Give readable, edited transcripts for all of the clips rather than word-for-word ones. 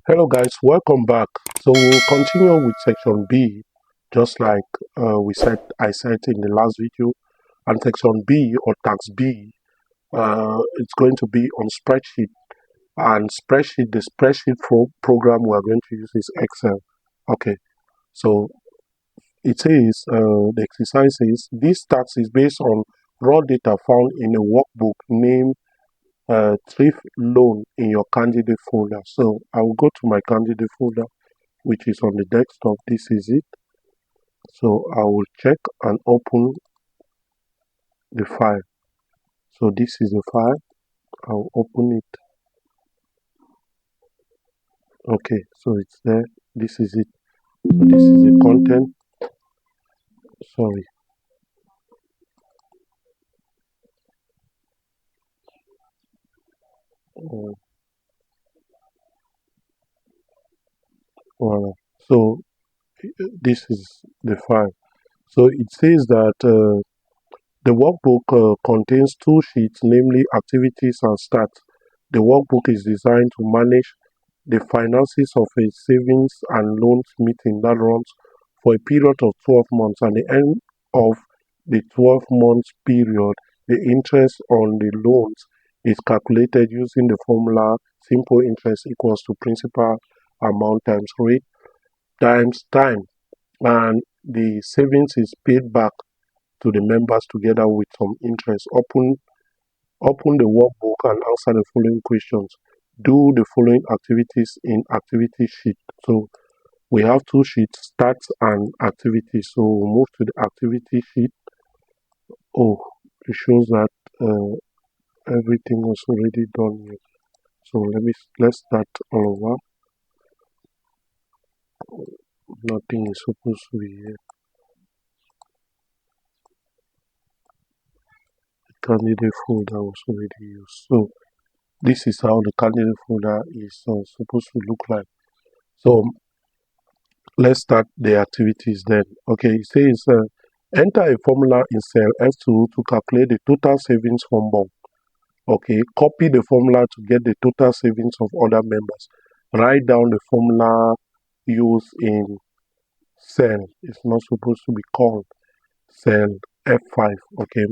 Hello guys, welcome back. So we'll continue with section B, just like I said in the last video. And section B or tax B, it's going to be on spreadsheet. And the spreadsheet program we're going to use is Excel. Okay, so it says the exercise is this tax is based on raw data found in a workbook named thrift loan in your candidate folder. So I will go to my candidate folder, which is on the desktop. This is it. So I will check and open the file. So this is the file. I'll open it. Okay, so it's there. This is it. So this is the content. Sorry. Uh, Voila. So this is the file. So it says that the workbook contains two sheets, namely activities and stats. The workbook is designed to manage the finances of a savings and loans meeting that runs for a period of 12 months. At the end of the 12 months period, the interest on the loans is calculated using the formula simple interest equals to principal amount times rate times time, and the savings is paid back to the members together with some interest. Open the workbook and answer the following questions. Do the following activities in activity sheet. So we have two sheets, stats and activities. So we'll move to the activity sheet. Oh, it shows that everything was already done here. So let's start all over. Nothing is supposed to be here. The candidate folder was already used. So this is how the candidate folder is supposed to look like. So let's start the activities then. Okay, it says enter a formula in cell F2 to calculate the total savings from bond. Okay, copy the formula to get the total savings of other members. Write down the formula used in cell. It's not supposed to be called cell F5. Okay,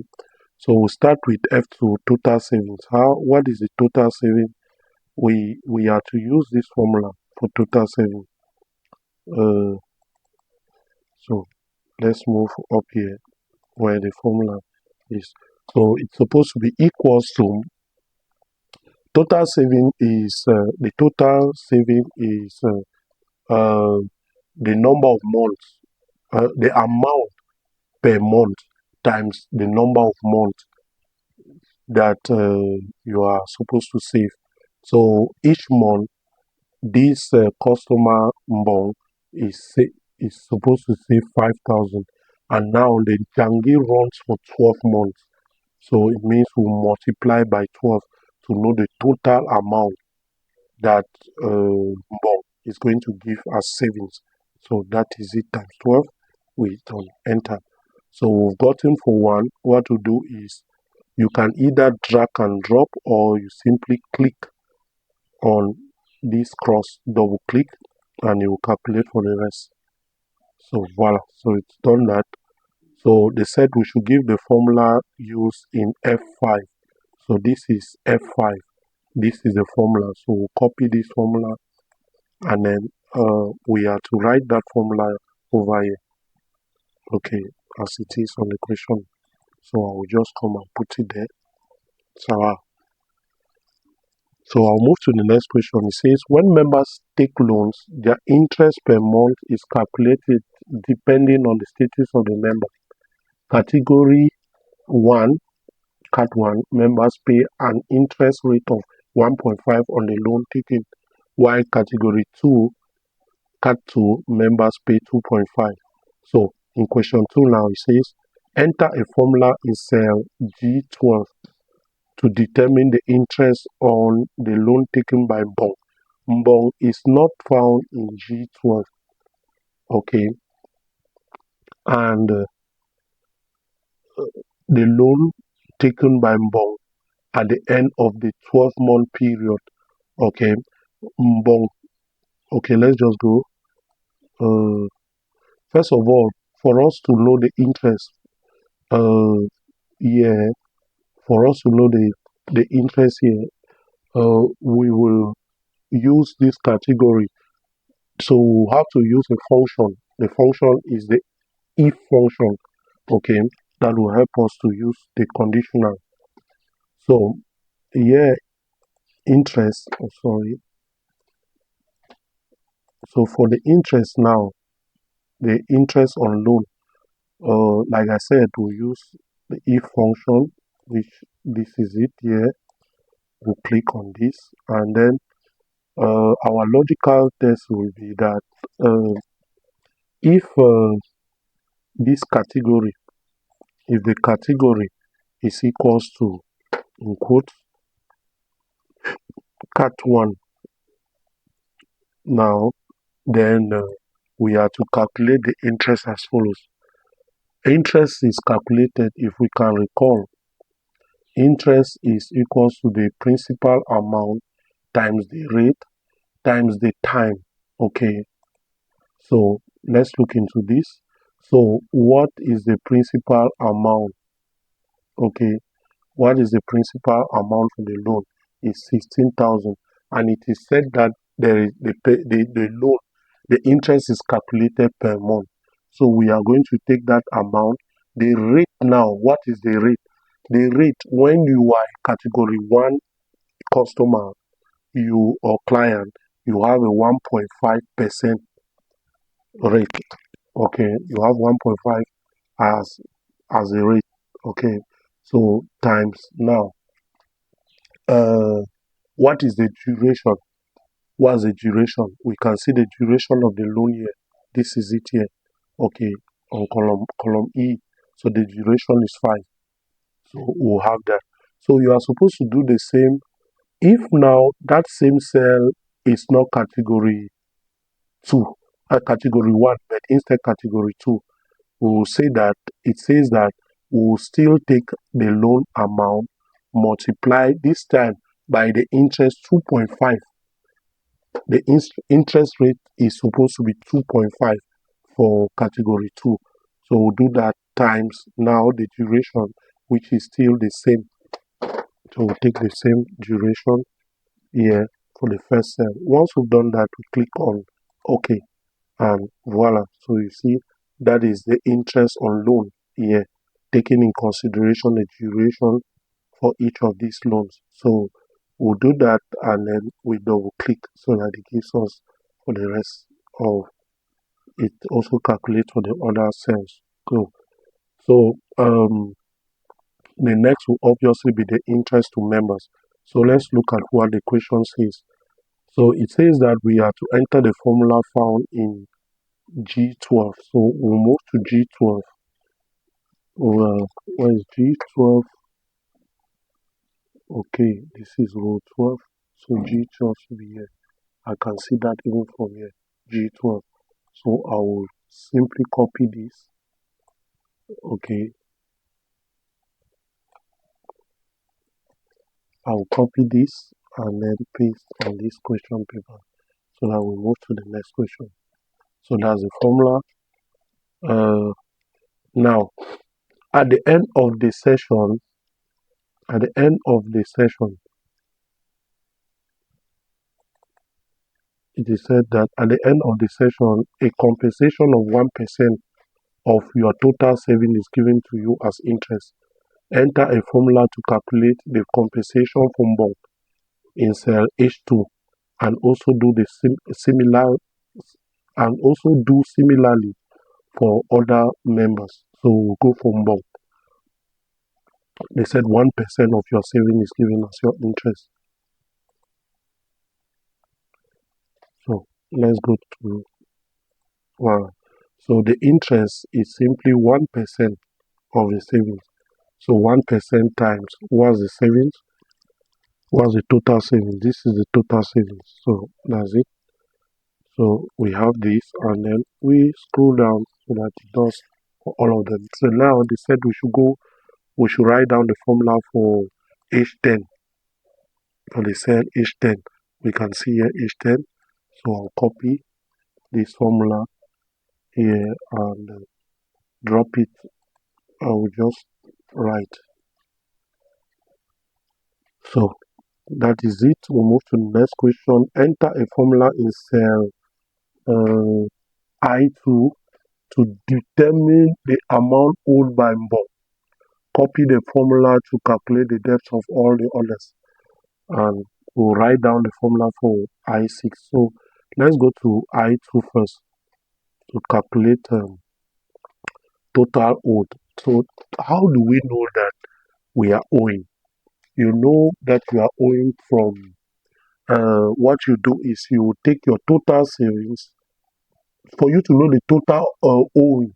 so we'll start with F2, total savings. What is the total saving? We are to use this formula for total saving. Uh, so let's move up here where the formula is. So it's supposed to be equals to total saving is the total saving is the number of months, the amount per month times the number of months that you are supposed to save. So each month, this customer bond is supposed to save 5,000, and now the Jangi runs for 12 months. So it means we multiply by 12 to know the total amount that bond is going to give us savings. So that is it times 12. We don't enter. So we've gotten for one. What to do is you can either drag and drop, or you simply click on this cross, double click, and you will calculate for the rest. So voila, so it's done that. So they said we should give the formula used in F5. So this is F5. This is the formula. So we'll copy this formula, and then we are to write that formula over here. Okay, as it is on the question. So I will just come and put it there. So I'll move to the next question. It says, when members take loans, their interest per month is calculated depending on the status of the member. Category 1, Cat 1, members pay an interest rate of 1.5 on the loan taken, while Category 2, Cat 2, members pay 2.5. So in question 2 now, it says, enter a formula in cell G12 to determine the interest on the loan taken by bond. Bond is not found in G12. Okay, and the loan taken by bond at the end of the 12-month period. Okay, bond Okay, let's just go. Uh, First of all, for us to know the interest, uh, yeah, for us to know the interest here, we will use this category. So we have to use a function. The function is the if function, okay, that will help us to use the conditional. So yeah, interest, oh, sorry. So for the interest now, the interest on loan, like I said, we use the if function, which this is it here. We'll click on this, and then our logical test will be that if this category, if the category is equals to, in quotes, cat 1 now, then we are to calculate the interest as follows. Interest is calculated, if we can recall, interest is equals to the principal amount times the rate times the time. Okay, so let's look into this. So what is the principal amount? Okay, what is the principal amount for the loan? Is 16,000, and it is said that there is the loan, the interest is calculated per month. So we are going to take that amount. The rate now, what is the rate? The rate when you are category 1 customer, you or client, you have a 1.5% rate. Okay, you have 1.5 as a rate. Okay, so times now. What is the duration? What's the duration? We can see the duration of the loan here. This is it here. Okay, on column E. So the duration is 5. So we'll have that. So you are supposed to do the same. If now that same cell is not category 2, category 1, but instead category 2, we will say that it says that we will still take the loan amount, multiply this time by the interest 2.5. The interest rate is supposed to be 2.5 for category 2. So we'll do that times now the duration, which is still the same. So we'll take the same duration here for the first cell. Once we've done that, we click on OK, and voila. So you see that is the interest on loan here, taking in consideration the duration for each of these loans. So we'll do that, and then we double click so that it gives us for the rest of it. Also calculate for the other cells. Cool. So the next will obviously be the interest to members. So let's look at what the question says. So it says that we are to enter the formula found in G12. So we'll move to G12. Where is G12? Okay, this is row 12. So G12 should be here. I can see that even from here. G12. So I will simply copy this. Okay. I will copy this and then paste on this question paper so that we move to the next question. So that's the formula. Now, at the end of the session, it is said that at the end of the session, a compensation of 1% of your total saving is given to you as interest. Enter a formula to calculate the compensation from both in cell H2 and also do the similarly for other members. So we'll go from both. They said 1% of your saving is given as your interest. So let's go to so the interest is simply 1% of the savings. So 1% times what's the savings? What's the total savings? This is the total savings. So that's it. So we have this, and then we scroll down so that it does for all of them. So now they said we should write down the formula for H10. For the cell H10, we can see here H10. So I'll copy this formula here and drop it. I will just write. So that is it. We'll move to the next question. Enter a formula in cell I2 to determine the amount owed by Bob. Copy the formula to calculate the debts of all the others. And we'll write down the formula for I6. So let's go to I2 first to calculate total owed. So how do we know that we are owing? You know that you are owing from what you do is you take your total savings. For you to know the total owing,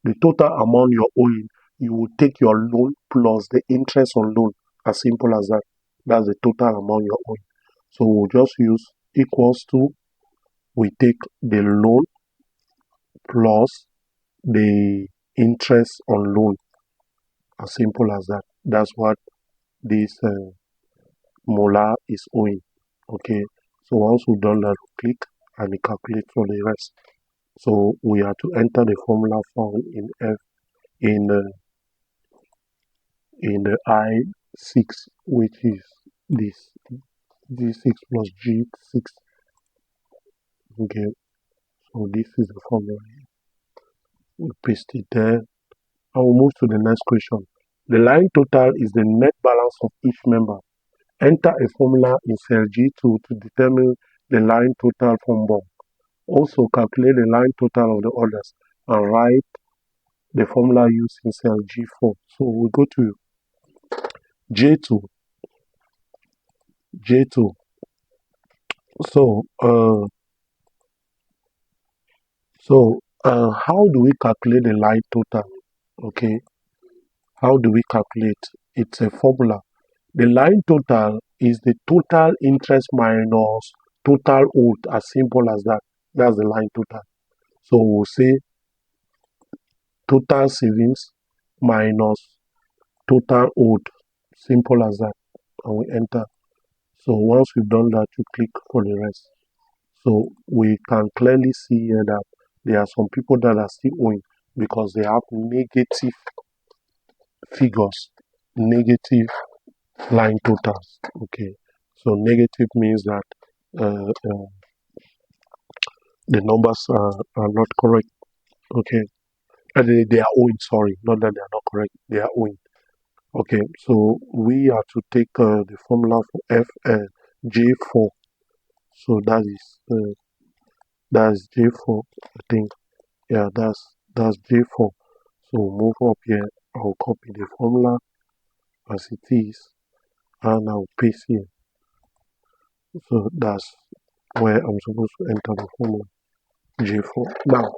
the total amount you're owing, you will take your loan plus the interest on loan. As simple as that. That's the total amount you're owing. So we'll just use equals to, we take the loan plus the interest on loan. As simple as that. That's what this molar is owing. Okay. So once we've done that, we click and it calculates for the rest. So we have to enter the formula found in F in the I6, which is this G6 plus G6. Okay, so this is the formula. We paste it there. I will move to the next question. The line total is the net balance of each member. Enter a formula in cell G2 to determine the line total from above. Also calculate the line total of the others and write the formula used in cell G4. So we go to J2. So how do we calculate the line total? Okay, how do we calculate? It's a formula. The line total is the total interest minus total owed, as simple as that. That's the line total. So we'll say total savings minus total owed, simple as that, and we enter. So once we've done that, you click for the rest. So we can clearly see here that there are some people that are still owing because they have negative figures, negative line totals. Okay, so negative means that the numbers are not correct. Okay, and they are owing. Sorry, not that they are not correct. They are owing. Okay, so we have to take the formula for F J4. So that is J4. I think. Yeah, that's J4. So move up here. I'll copy the formula as it is and I'll paste here. So that's where I'm supposed to enter the formula J4. Now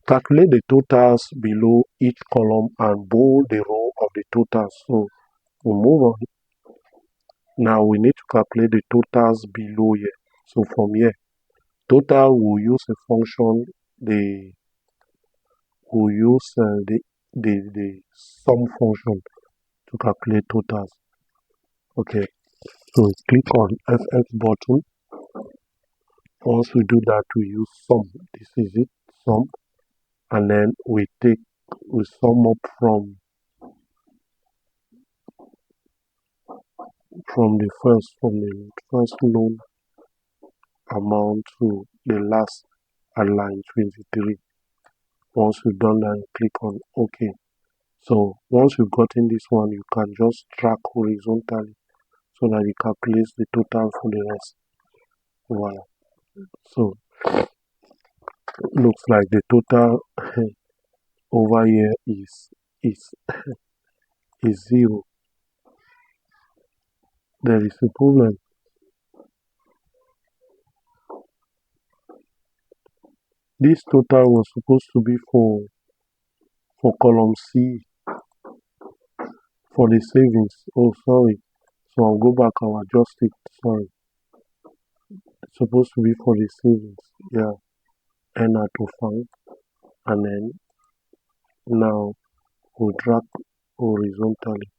calculate the totals below each column and bold the row of the totals. So we'll move on. Now we need to calculate the totals below here. So from here, total will use a function, we'll use the sum function to calculate totals. Okay, so we click on FX button. Once we do that, we use sum. This is it, sum, and then we sum up from the first loan amount to the last at line 23. Once we've done that, you click on OK. So once you've gotten this one, you can just drag horizontally so that it calculates the total for the rest. Wow. So looks like the total over here is 0. There is a problem. This total was supposed to be for column C, for the savings. Oh, sorry. So I'll go back, I'll adjust it. Sorry. It's supposed to be for the savings. Yeah. Enter to find. And then now we'll drag horizontally.